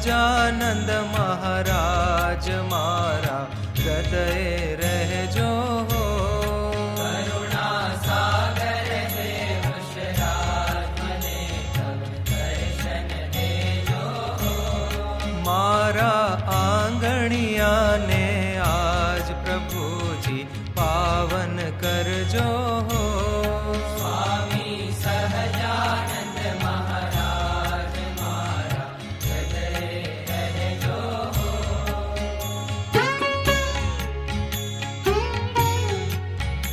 સહજાનંદ મહારાજ મારા હૃદયે રહેજો હો. કરુણા સાગર હે વૃષરાજ મને તબ દર્શન દેજો હો. મારા આંગણિયાને આજ પ્રભુજી પાવન કરજો હો.